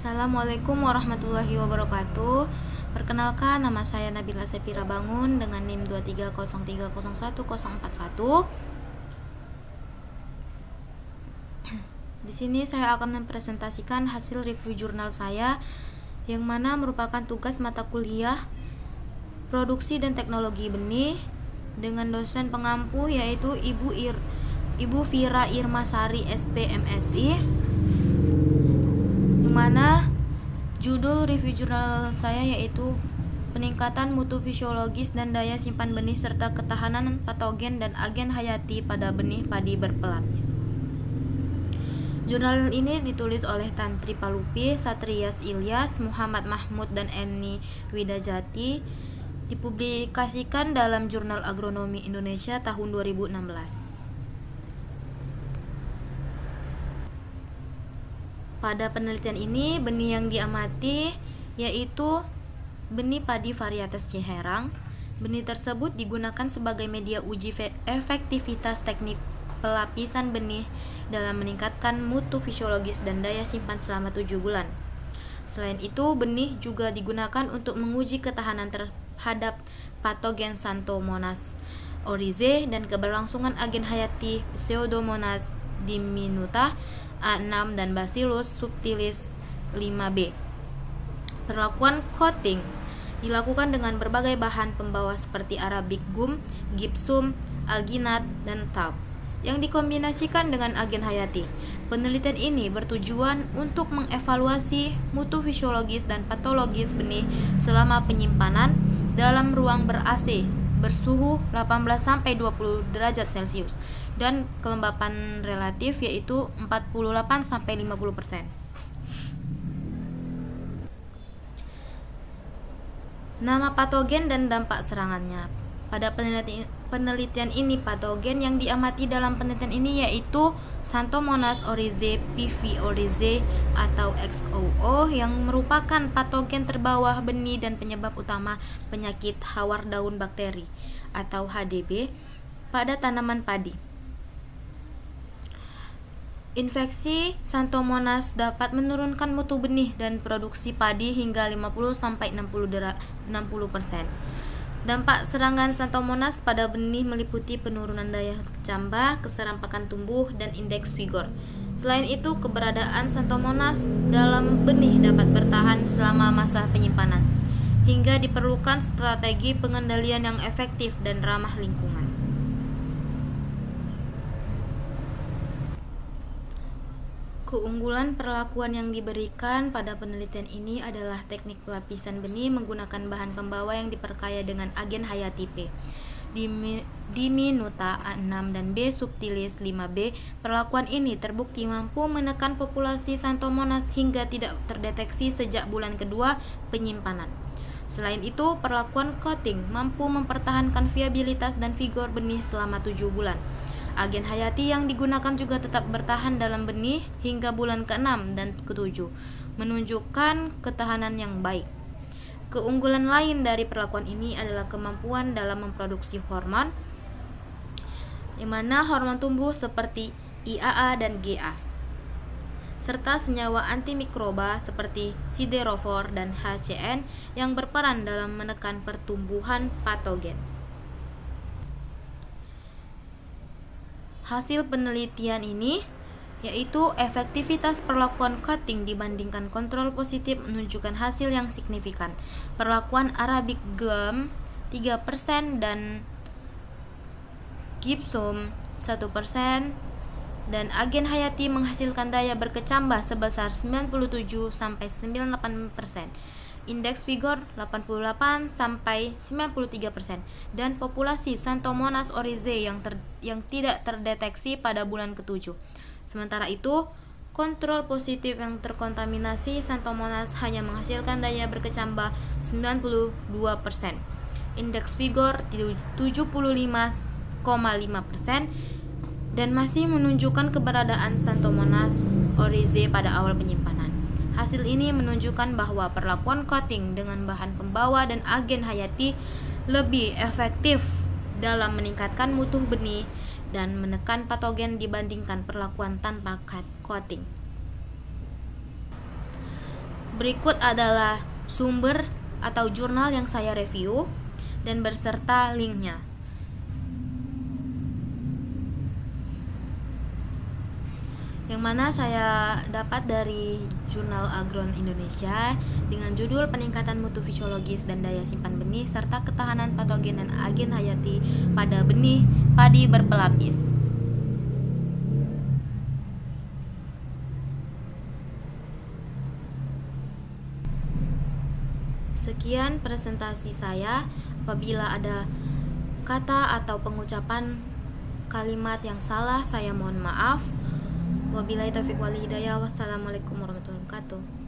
Assalamualaikum warahmatullahi wabarakatuh. Perkenalkan, nama saya Nabila Sepira Bangun dengan NIM 230301041. Di sini saya akan mempresentasikan hasil review jurnal saya yang mana merupakan tugas mata kuliah Produksi dan Teknologi Benih dengan dosen pengampu yaitu Ibu Vira Irmasari SPMSI, yang mana judul review jurnal saya yaitu peningkatan mutu fisiologis dan daya simpan benih serta ketahanan patogen dan agen hayati pada benih padi berpelapis. Jurnal ini ditulis oleh Tantri Palupi, Satrias Ilyas, Muhammad Mahmud, dan Eni Widajati, dipublikasikan dalam Jurnal Agronomi Indonesia tahun 2016. Pada penelitian ini, benih yang diamati yaitu benih padi varietas Ciherang. Benih tersebut digunakan sebagai media uji efektivitas teknik pelapisan benih dalam meningkatkan mutu fisiologis dan daya simpan selama 7 bulan. Selain itu, benih juga digunakan untuk menguji ketahanan terhadap patogen Xanthomonas oryzae dan keberlangsungan agen hayati Pseudomonas diminuta A6 dan Bacillus subtilis 5B. Perlakuan coating dilakukan dengan berbagai bahan pembawa seperti Arabic gum, gypsum, alginat, dan talc yang dikombinasikan dengan agen hayati. Penelitian ini bertujuan untuk mengevaluasi mutu fisiologis dan patologis benih selama penyimpanan dalam ruang ber-AC bersuhu 18-20 derajat Celcius dan kelembapan relatif yaitu 48-50%. Nama patogen dan dampak serangannya. Pada penelitian ini, patogen yang diamati dalam penelitian ini yaitu Xanthomonas oryzae PV oryzae atau XOO yang merupakan patogen terbawah benih dan penyebab utama penyakit hawar daun bakteri atau HDB pada tanaman padi. Infeksi Xanthomonas dapat menurunkan mutu benih dan produksi padi hingga 50-60%. Dampak serangan Xanthomonas pada benih meliputi penurunan daya kecambah, keserampakan tumbuh, dan indeks vigor. Selain itu, keberadaan Xanthomonas dalam benih dapat bertahan selama masa penyimpanan, hingga diperlukan strategi pengendalian yang efektif dan ramah lingkungan. Keunggulan perlakuan yang diberikan pada penelitian ini adalah teknik pelapisan benih menggunakan bahan pembawa yang diperkaya dengan agen hayati P. Diminuta A6 dan B subtilis 5B. Perlakuan ini terbukti mampu menekan populasi Xanthomonas hingga tidak terdeteksi sejak bulan kedua penyimpanan. Selain itu, perlakuan coating mampu mempertahankan viabilitas dan vigor benih selama 7 bulan. Agen hayati yang digunakan juga tetap bertahan dalam benih hingga bulan ke-6 dan ke-7, menunjukkan ketahanan yang baik. Keunggulan lain dari perlakuan ini adalah kemampuan dalam memproduksi hormon, yang mana hormon tumbuh seperti IAA dan GA, serta senyawa antimikroba seperti siderofor dan HCN yang berperan dalam menekan pertumbuhan patogen. Hasil penelitian ini yaitu efektivitas perlakuan coating dibandingkan kontrol positif menunjukkan hasil yang signifikan. Perlakuan Arabic gum 3% dan gypsum 1% dan agen hayati menghasilkan daya berkecambah sebesar 97-98%. Indeks vigor 88-93% dan populasi Xanthomonas oryzae yang tidak terdeteksi pada bulan ke-7. Sementara itu, kontrol positif yang terkontaminasi Xanthomonas hanya menghasilkan daya berkecambah 92%. Indeks vigor 75,5% dan masih menunjukkan keberadaan Xanthomonas oryzae pada awal penyimpanan. Hasil ini menunjukkan bahwa perlakuan coating dengan bahan pembawa dan agen hayati lebih efektif dalam meningkatkan mutu benih dan menekan patogen dibandingkan perlakuan tanpa coating. Berikut adalah sumber atau jurnal yang saya review dan berserta linknya. Yang mana saya dapat dari Jurnal Agronom Indonesia dengan judul Peningkatan Mutu Fisiologis dan Daya Simpan Benih serta Ketahanan Patogen dan Agen Hayati pada Benih Padi Berpelapis. Sekian presentasi saya. Apabila ada kata atau pengucapan kalimat yang salah, saya mohon maaf. Wabillahi taufiq wal hidayah. Wassalamualaikum warahmatullahi wabarakatuh.